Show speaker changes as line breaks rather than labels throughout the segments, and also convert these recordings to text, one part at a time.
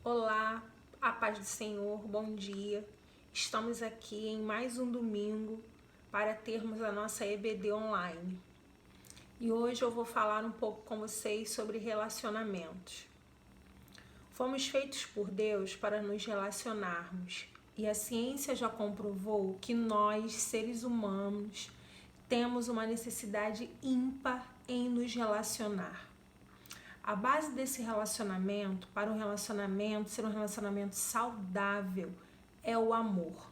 Olá, a paz do Senhor, bom dia. Estamos aqui em mais um domingo para termos a nossa EBD online. E hoje eu vou falar um pouco com vocês sobre relacionamentos. Fomos feitos por Deus para nos relacionarmos, e a ciência já comprovou que nós, seres humanos, temos uma necessidade ímpar em nos relacionar. A base desse relacionamento, para um relacionamento ser um relacionamento saudável, é o amor.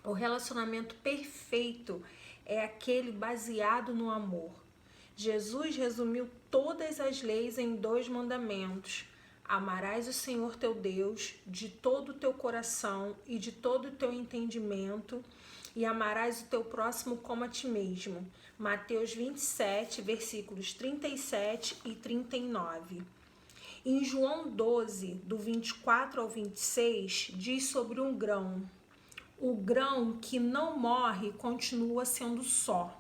O relacionamento perfeito é aquele baseado no amor. Jesus resumiu todas as leis em 2 mandamentos. Amarás o Senhor teu Deus de todo o teu coração e de todo o teu entendimento, e amarás o teu próximo como a ti mesmo. Mateus 27, versículos 37 e 39. Em João 12, do 24 ao 26, diz sobre um grão. O grão que não morre continua sendo só.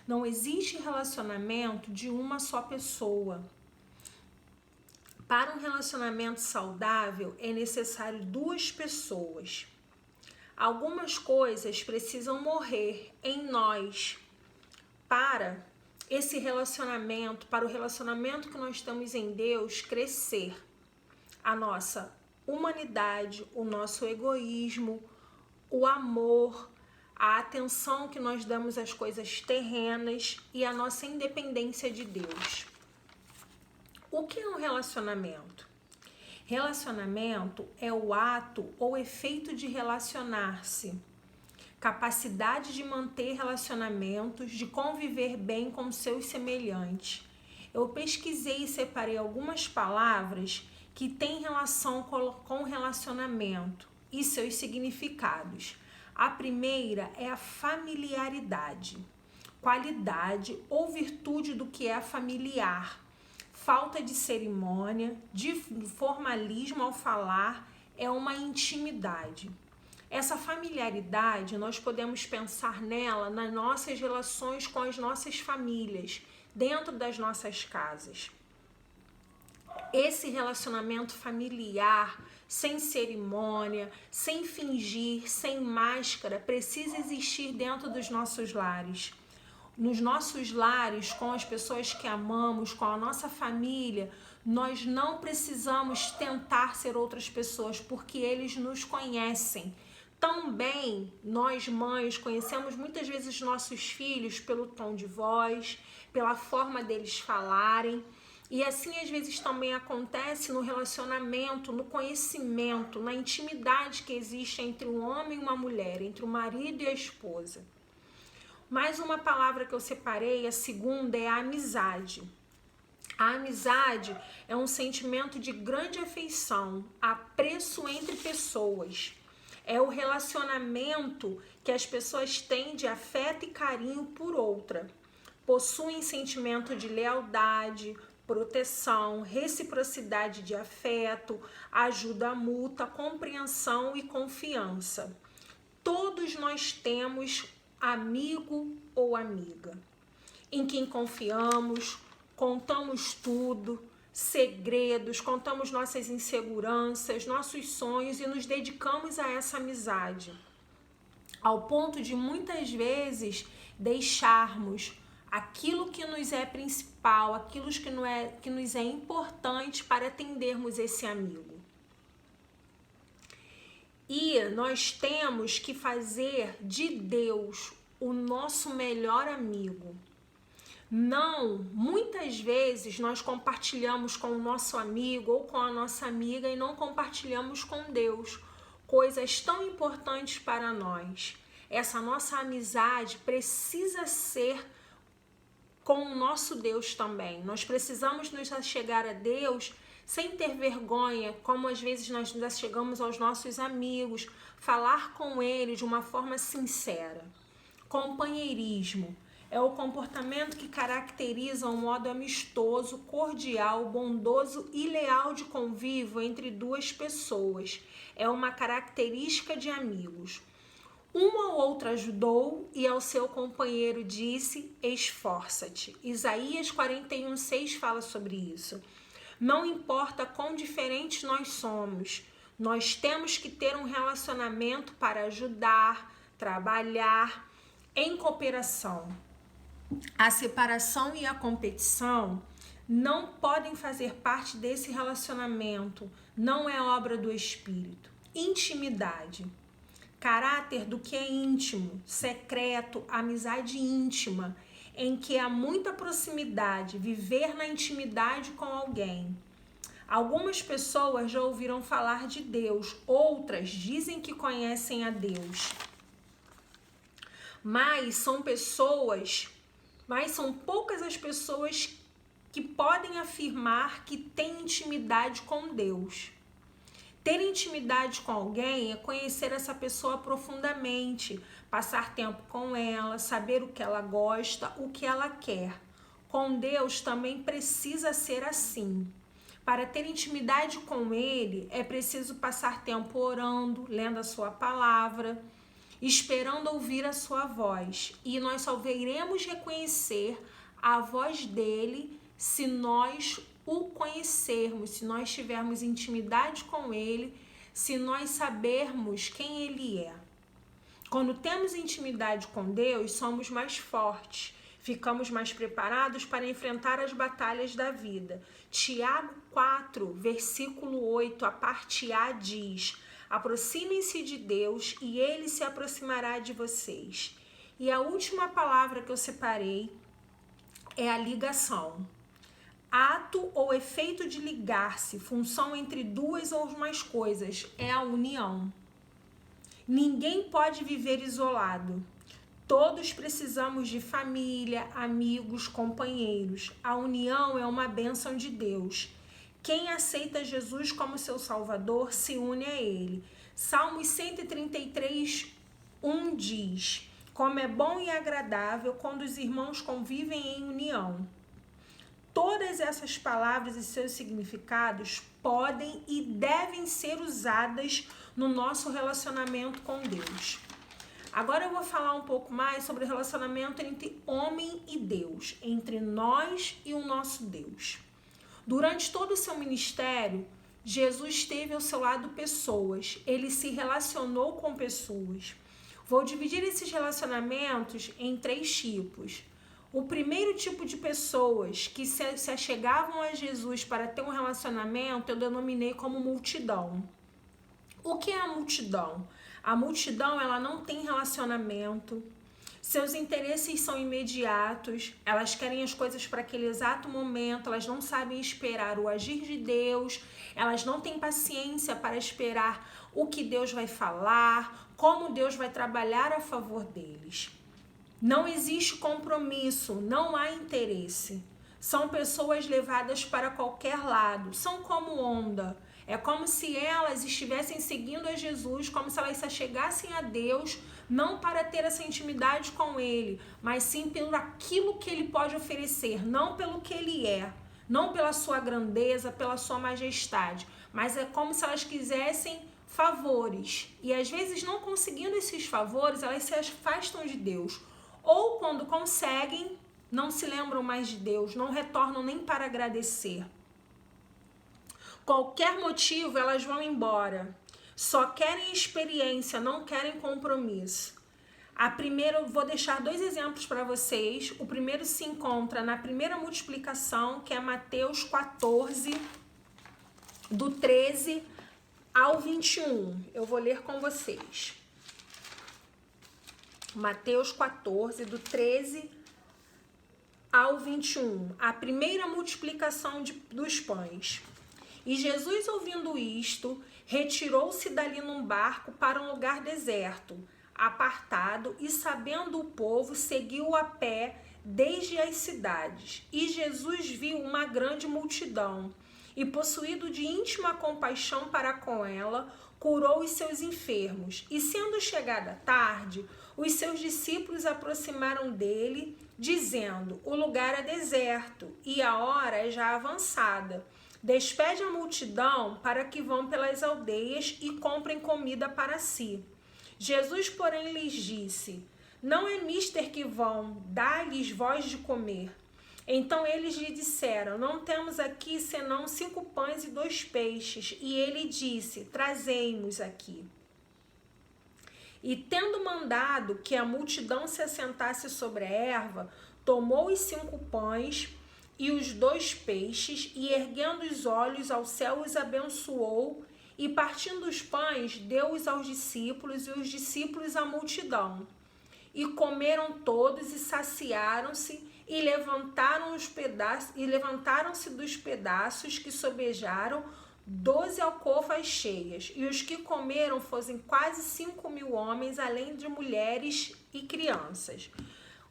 Não existe relacionamento de uma só pessoa. Para um relacionamento saudável, é necessário 2 pessoas. Algumas coisas precisam morrer em nós para esse relacionamento, para o relacionamento que nós temos em Deus crescer. A nossa humanidade, o nosso egoísmo, o amor, a atenção que nós damos às coisas terrenas e a nossa independência de Deus. O que é um relacionamento? Relacionamento é o ato ou efeito de relacionar-se, capacidade de manter relacionamentos, de conviver bem com seus semelhantes. Eu pesquisei e separei algumas palavras que têm relação com relacionamento e seus significados. A primeira é a familiaridade, qualidade ou virtude do que é familiar. Falta de cerimônia, de formalismo ao falar, é uma intimidade. Essa familiaridade, nós podemos pensar nela nas nossas relações com as nossas famílias, dentro das nossas casas. Esse relacionamento familiar, sem cerimônia, sem fingir, sem máscara, precisa existir dentro dos nossos lares. Nos nossos lares, com as pessoas que amamos, com a nossa família, nós não precisamos tentar ser outras pessoas, porque eles nos conhecem. Também, nós mães conhecemos muitas vezes os nossos filhos pelo tom de voz, pela forma deles falarem. E assim às vezes também acontece no relacionamento, no conhecimento, na intimidade que existe entre um homem e uma mulher, entre o marido e a esposa. Mais uma palavra que eu separei, a segunda, é a amizade. A amizade é um sentimento de grande afeição, apreço entre pessoas. É o relacionamento que as pessoas têm de afeto e carinho por outra. Possuem sentimento de lealdade, proteção, reciprocidade de afeto, ajuda mútua, compreensão e confiança. Todos nós temos amigo ou amiga, em quem confiamos, contamos tudo, segredos, contamos nossas inseguranças, nossos sonhos e nos dedicamos a essa amizade, ao ponto de muitas vezes deixarmos aquilo que nos é principal, aquilo que nos é importante para atendermos esse amigo. E nós temos que fazer de Deus o nosso melhor amigo. Não, muitas vezes nós compartilhamos com o nosso amigo ou com a nossa amiga e não compartilhamos com Deus coisas tão importantes para nós. Essa nossa amizade precisa ser com o nosso Deus também. Nós precisamos nos achegar a Deus sem ter vergonha, como às vezes nós nos chegamos aos nossos amigos, falar com eles de uma forma sincera. Companheirismo é o comportamento que caracteriza um modo amistoso, cordial, bondoso e leal de convívio entre 2 pessoas. É uma característica de amigos. Uma ou outra ajudou e ao seu companheiro disse: esforça-te. Isaías 41:6 fala sobre isso. Não importa quão diferentes nós somos, nós temos que ter um relacionamento para ajudar, trabalhar em cooperação. A separação e a competição não podem fazer parte desse relacionamento, não é obra do espírito. Intimidade. Caráter do que é íntimo, secreto, amizade íntima, em que há muita proximidade, viver na intimidade com alguém. Algumas pessoas já ouviram falar de Deus, outras dizem que conhecem a Deus. Mas são poucas as pessoas que podem afirmar que têm intimidade com Deus. Ter intimidade com alguém é conhecer essa pessoa profundamente, passar tempo com ela, saber o que ela gosta, o que ela quer. Com Deus também precisa ser assim. Para ter intimidade com Ele, é preciso passar tempo orando, lendo a sua palavra, esperando ouvir a sua voz. E nós só iremos reconhecer a voz dele se nós o conhecermos, se nós tivermos intimidade com ele, se nós sabermos quem ele é. Quando temos intimidade com Deus, somos mais fortes, ficamos mais preparados para enfrentar as batalhas da vida. Tiago 4, versículo 8, a parte A diz: aproximem-se de Deus e ele se aproximará de vocês. E a última palavra que eu separei é a ligação. Ato ou efeito de ligar-se, função entre duas ou mais coisas, é a união. Ninguém pode viver isolado. Todos precisamos de família, amigos, companheiros. A união é uma bênção de Deus. Quem aceita Jesus como seu Salvador se une a Ele. Salmos 133, 1 diz: como é bom e agradável quando os irmãos convivem em união. Todas essas palavras e seus significados podem e devem ser usadas no nosso relacionamento com Deus. Agora eu vou falar um pouco mais sobre o relacionamento entre homem e Deus, entre nós e o nosso Deus. Durante todo o seu ministério, Jesus teve ao seu lado pessoas, ele se relacionou com pessoas. Vou dividir esses relacionamentos em 3 tipos. O primeiro tipo de pessoas que se achegavam a Jesus para ter um relacionamento, eu denominei como multidão. O que é a multidão? A multidão, ela não tem relacionamento, seus interesses são imediatos, elas querem as coisas para aquele exato momento, elas não sabem esperar o agir de Deus, elas não têm paciência para esperar o que Deus vai falar, como Deus vai trabalhar a favor deles. Não existe compromisso, não há interesse. São pessoas levadas para qualquer lado, são como onda. É como se elas estivessem seguindo a Jesus, como se elas se achegassem a Deus, não para ter essa intimidade com Ele, mas sim pelo aquilo que Ele pode oferecer, não pelo que Ele é, não pela sua grandeza, pela sua majestade, mas é como se elas quisessem favores. E às vezes, não conseguindo esses favores, elas se afastam de Deus. Ou quando conseguem, não se lembram mais de Deus, não retornam nem para agradecer. Qualquer motivo, elas vão embora. Só querem experiência, não querem compromisso. A primeira, eu vou deixar 2 exemplos para vocês. O primeiro se encontra na primeira multiplicação, que é Mateus 14, do 13 ao 21. Eu vou ler com vocês. Mateus 14, do 13 ao 21. A primeira multiplicação dos pães. E Jesus, ouvindo isto, retirou-se dali num barco para um lugar deserto, apartado, e sabendo o povo, seguiu a pé desde as cidades. E Jesus viu uma grande multidão, e possuído de íntima compaixão para com ela, curou os seus enfermos. E sendo chegada a tarde, os seus discípulos aproximaram dele, dizendo: o lugar é deserto, e a hora é já avançada. Despede a multidão para que vão pelas aldeias e comprem comida para si. Jesus, porém, lhes disse: não é mister que vão, dá-lhes vós de comer. Então eles lhe disseram: não temos aqui senão 5 pães e 2 peixes. E ele disse: trazei-mos aqui. E tendo mandado que a multidão se assentasse sobre a erva, tomou os 5 pães e os 2 peixes, e erguendo os olhos ao céu, os abençoou, e partindo os pães, deu-os aos discípulos, e os discípulos à multidão. E comeram todos e saciaram-se, e levantaram-se dos pedaços que sobejaram 12 alcofas cheias, e os que comeram fossem quase 5.000 homens, além de mulheres e crianças.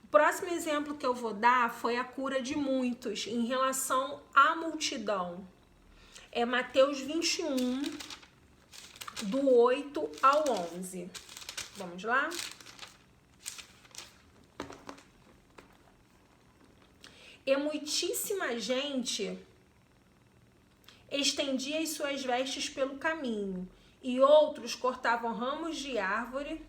O próximo exemplo que eu vou dar foi a cura de muitos em relação à multidão. É Mateus 21, do 8 ao 11. Vamos lá? E muitíssima gente estendia as suas vestes pelo caminho, e outros cortavam ramos de árvore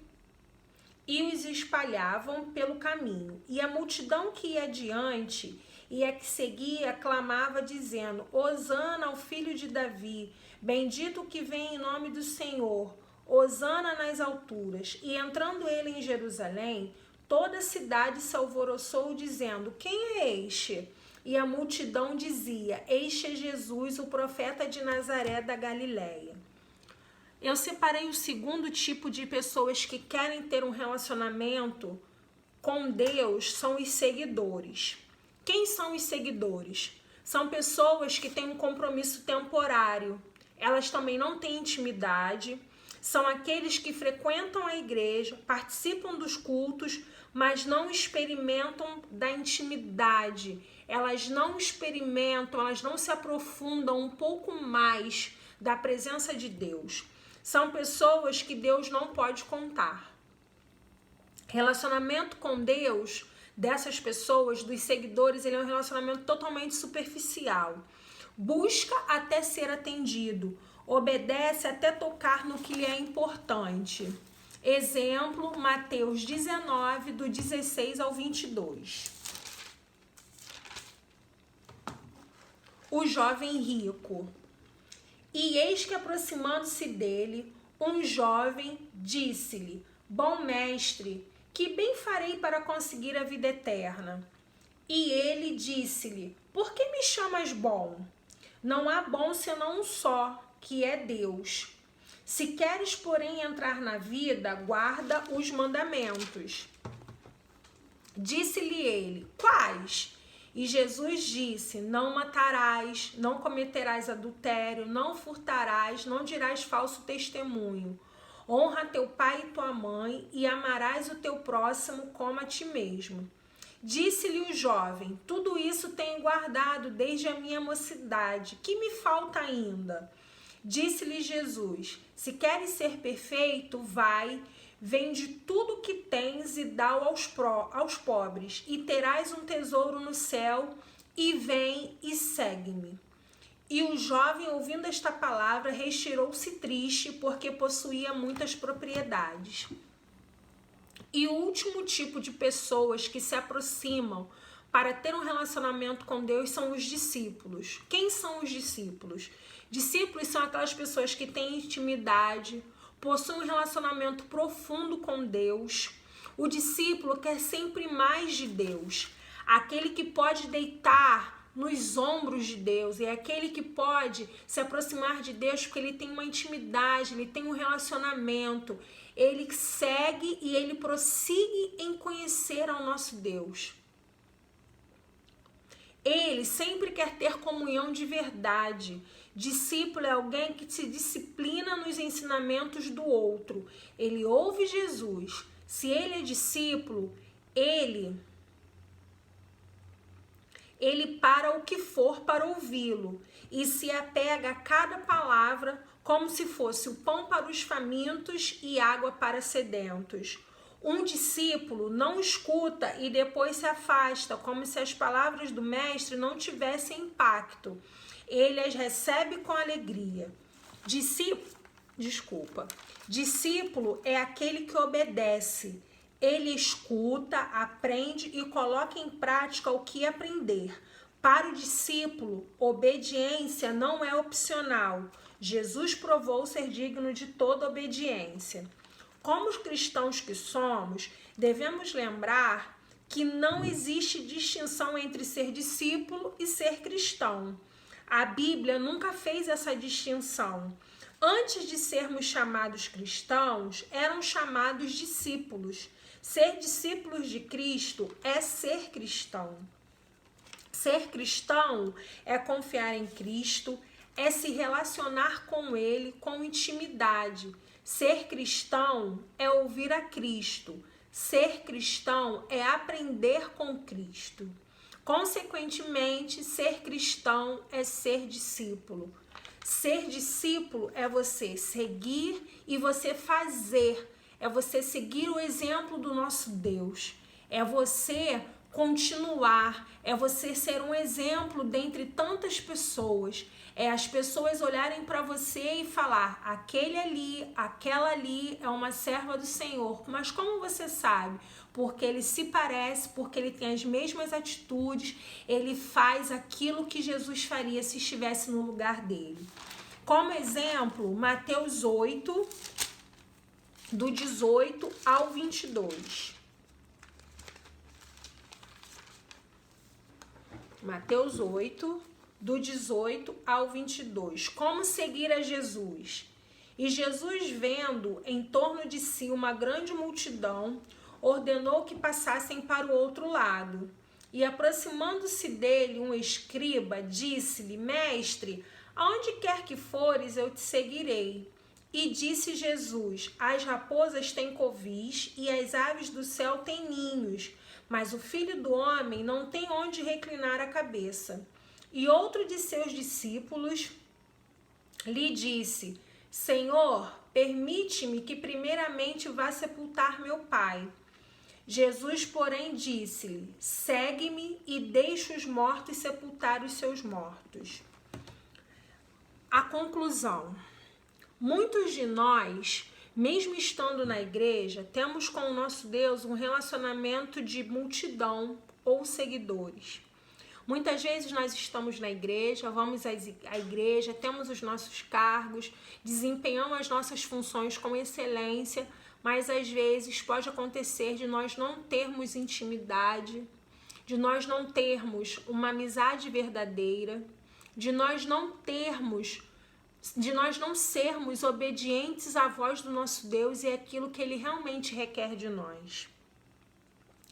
e os espalhavam pelo caminho. E a multidão que ia adiante e a que seguia clamava, dizendo: Hosana ao filho de Davi, bendito o que vem em nome do Senhor, Hosana nas alturas. E entrando ele em Jerusalém, toda a cidade se alvoroçou, dizendo: quem é este? E a multidão dizia: este é Jesus, o profeta de Nazaré da Galileia. Eu separei o segundo tipo de pessoas que querem ter um relacionamento com Deus, são os seguidores. Quem são os seguidores? São pessoas que têm um compromisso temporário. Elas também não têm intimidade. São aqueles que frequentam a igreja, participam dos cultos, mas não experimentam da intimidade. Elas não experimentam, elas não se aprofundam um pouco mais da presença de Deus. São pessoas que Deus não pode contar. Relacionamento com Deus dessas pessoas, dos seguidores, ele é um relacionamento totalmente superficial. Busca até ser atendido, obedece até tocar no que lhe é importante. Exemplo, Mateus 19, do 16 ao 22. O jovem rico. E eis que, aproximando-se dele, um jovem disse-lhe: bom mestre, que bem farei para conseguir a vida eterna? E ele disse-lhe: por que me chamas bom? Não há bom senão um só, que é Deus. Se queres, porém, entrar na vida, guarda os mandamentos. Disse-lhe ele: quais? E Jesus disse: não matarás, não cometerás adultério, não furtarás, não dirás falso testemunho. Honra teu pai e tua mãe, e amarás o teu próximo como a ti mesmo. Disse-lhe o jovem: tudo isso tenho guardado desde a minha mocidade. Que me falta ainda? Disse-lhe Jesus: se queres ser perfeito, vai, vende tudo que tens e dá-o aos pobres, e terás um tesouro no céu, e vem e segue-me. E o jovem, ouvindo esta palavra, retirou-se triste, porque possuía muitas propriedades. E o último tipo de pessoas que se aproximam para ter um relacionamento com Deus são os discípulos. Quem são os discípulos? Discípulos são aquelas pessoas que têm intimidade, possuem um relacionamento profundo com Deus. O discípulo quer sempre mais de Deus. Aquele que pode deitar nos ombros de Deus, é aquele que pode se aproximar de Deus porque ele tem uma intimidade, ele tem um relacionamento, ele segue e ele prossigue em conhecer ao nosso Deus. Ele sempre quer ter comunhão de verdade. Discípulo é alguém que se disciplina nos ensinamentos do outro. Ele ouve Jesus. Se ele é discípulo, ele para o que for para ouvi-lo e se apega a cada palavra como se fosse o pão para os famintos e água para sedentos. Um discípulo não escuta e depois se afasta, como se as palavras do mestre não tivessem impacto. Ele as recebe com alegria. Discípulo é aquele que obedece. Ele escuta, aprende e coloca em prática o que aprender. Para o discípulo, obediência não é opcional. Jesus provou ser digno de toda obediência. Como os cristãos que somos, devemos lembrar que não existe distinção entre ser discípulo e ser cristão. A Bíblia nunca fez essa distinção. Antes de sermos chamados cristãos, eram chamados discípulos. Ser discípulos de Cristo é ser cristão. Ser cristão é confiar em Cristo, é se relacionar com Ele com intimidade. Ser cristão é ouvir a Cristo. Ser cristão é aprender com Cristo. Consequentemente, ser cristão é ser discípulo. Ser discípulo é você seguir e você fazer. É você seguir o exemplo do nosso Deus. É você continuar. É você ser um exemplo dentre tantas pessoas. É as pessoas olharem para você e falar: aquele ali, aquela ali é uma serva do Senhor. Mas como você sabe? Porque ele se parece, porque ele tem as mesmas atitudes, ele faz aquilo que Jesus faria se estivesse no lugar dele. Como exemplo, Mateus 8, do 18 ao 22. Mateus 8, do 18 ao 22. Como seguir a Jesus? E Jesus, vendo em torno de si uma grande multidão, ordenou que passassem para o outro lado. E aproximando-se dele um escriba, disse-lhe: Mestre, aonde quer que fores, eu te seguirei. E disse Jesus: as raposas têm covis e as aves do céu têm ninhos, mas o Filho do Homem não tem onde reclinar a cabeça. E outro de seus discípulos lhe disse: Senhor, permite-me que primeiramente vá sepultar meu pai. Jesus, porém, disse-lhe: segue-me e deixa os mortos sepultar os seus mortos. A conclusão: muitos de nós, mesmo estando na igreja, temos com o nosso Deus um relacionamento de multidão ou seguidores. Muitas vezes nós estamos na igreja, vamos à igreja, temos os nossos cargos, desempenhamos as nossas funções com excelência, mas às vezes pode acontecer de nós não termos intimidade, de nós não termos uma amizade verdadeira, de nós não sermos obedientes à voz do nosso Deus e aquilo que Ele realmente requer de nós.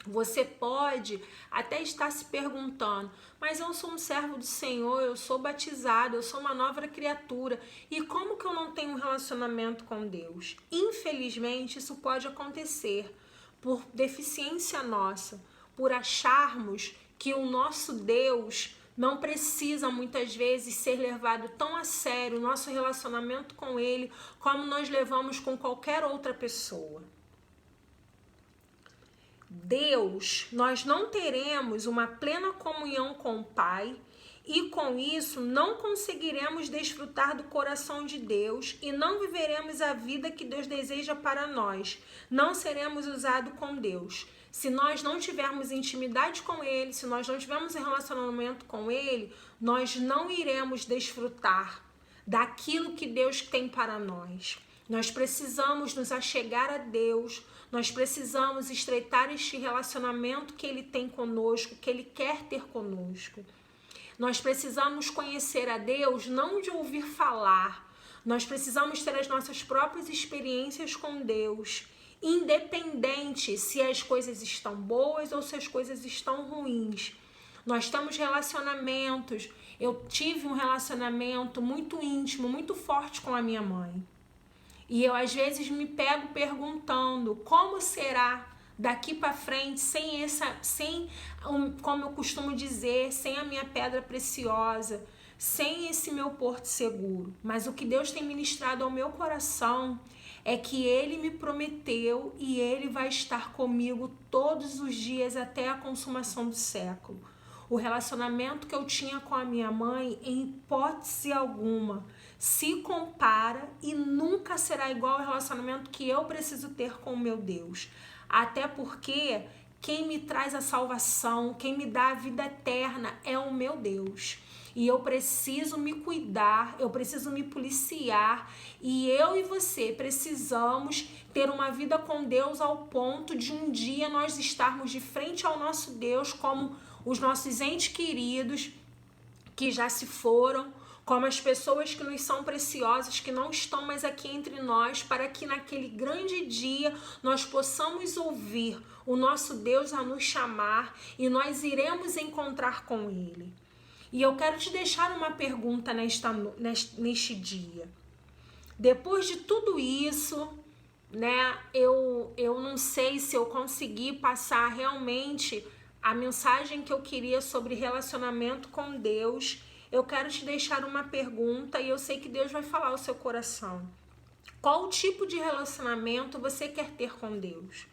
Você pode até estar se perguntando: mas eu sou um servo do Senhor, eu sou batizado, eu sou uma nova criatura, e como que eu não tenho um relacionamento com Deus? Infelizmente, isso pode acontecer por deficiência nossa, por acharmos que o nosso Deus não precisa muitas vezes ser levado tão a sério, o nosso relacionamento com Ele, como nós levamos com qualquer outra pessoa. Deus, nós não teremos uma plena comunhão com o Pai e com isso não conseguiremos desfrutar do coração de Deus e não viveremos a vida que Deus deseja para nós. Não seremos usados com Deus. Se nós não tivermos intimidade com Ele, se nós não tivermos um relacionamento com Ele, nós não iremos desfrutar daquilo que Deus tem para nós. Nós precisamos nos achegar a Deus, nós precisamos estreitar este relacionamento que Ele tem conosco, que Ele quer ter conosco. Nós precisamos conhecer a Deus não de ouvir falar, nós precisamos ter as nossas próprias experiências com Deus, independente se as coisas estão boas ou se as coisas estão ruins. Nós temos relacionamentos, eu tive um relacionamento muito íntimo, muito forte com a minha mãe. E eu às vezes me pego perguntando como será daqui para frente como eu costumo dizer, sem a minha pedra preciosa, sem esse meu porto seguro. Mas o que Deus tem ministrado ao meu coração é que Ele me prometeu e Ele vai estar comigo todos os dias até a consumação do século. O relacionamento que eu tinha com a minha mãe, em hipótese alguma, se compara e nunca será igual ao relacionamento que eu preciso ter com o meu Deus. Até porque quem me traz a salvação, quem me dá a vida eterna é o meu Deus. E eu preciso me cuidar, eu preciso me policiar, e eu e você precisamos ter uma vida com Deus ao ponto de um dia nós estarmos de frente ao nosso Deus como os nossos entes queridos que já se foram, como as pessoas que nos são preciosas, que não estão mais aqui entre nós, para que naquele grande dia nós possamos ouvir o nosso Deus a nos chamar e nós iremos encontrar com Ele. E eu quero te deixar uma pergunta neste dia. Depois de tudo isso, né, eu não sei se eu consegui passar realmente a mensagem que eu queria sobre relacionamento com Deus. Eu quero te deixar uma pergunta e eu sei que Deus vai falar ao seu coração. Qual tipo de relacionamento você quer ter com Deus?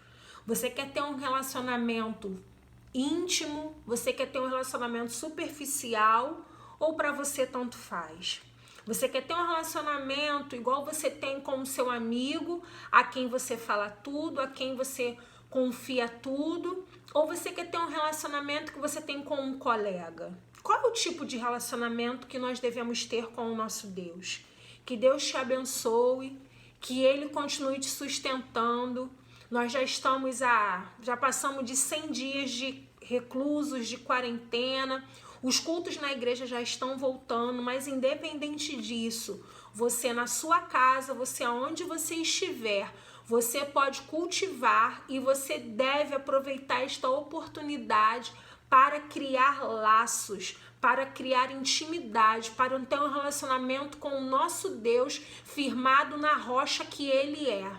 Você quer ter um relacionamento íntimo? Você quer ter um relacionamento superficial? Ou para você tanto faz? Você quer ter um relacionamento igual você tem com o seu amigo, a quem você fala tudo, a quem você confia tudo? Ou você quer ter um relacionamento que você tem com um colega? Qual é o tipo de relacionamento que nós devemos ter com o nosso Deus? Que Deus te abençoe, que Ele continue te sustentando. Nós já passamos de 100 dias de reclusos, de quarentena. Os cultos na igreja já estão voltando, mas independente disso, você na sua casa, você aonde você estiver, você pode cultivar e você deve aproveitar esta oportunidade para criar laços, para criar intimidade, para ter um relacionamento com o nosso Deus firmado na rocha que Ele é.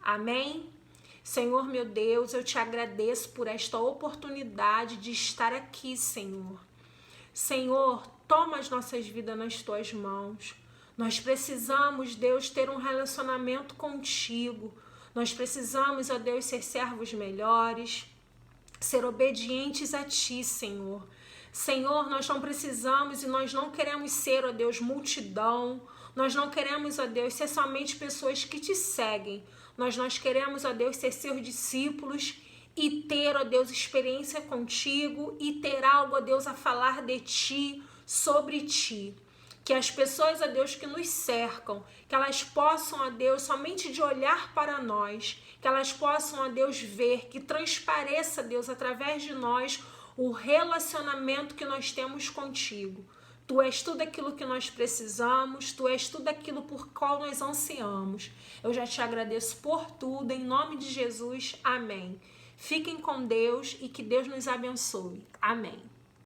Amém? Senhor meu Deus, eu te agradeço por esta oportunidade de estar aqui, Senhor. Senhor, toma as nossas vidas nas tuas mãos. Nós precisamos, Deus, ter um relacionamento contigo. Nós precisamos, ó Deus, ser servos melhores, ser obedientes a ti, Senhor. Senhor, nós não precisamos e nós não queremos ser, ó Deus, multidão. Nós não queremos, ó Deus, ser somente pessoas que te seguem. Nós queremos, ó Deus, ser seus discípulos e ter, ó Deus, experiência contigo e ter algo, ó Deus, a falar de ti, sobre ti. Que as pessoas, ó Deus, que nos cercam, que elas possam, ó Deus, somente de olhar para nós, que elas possam, ó Deus, ver, que transpareça, Deus, através de nós, o relacionamento que nós temos contigo. Tu és tudo aquilo que nós precisamos, Tu és tudo aquilo por qual nós ansiamos. Eu já te agradeço por tudo, em nome de Jesus, amém. Fiquem com Deus e que Deus nos abençoe. Amém.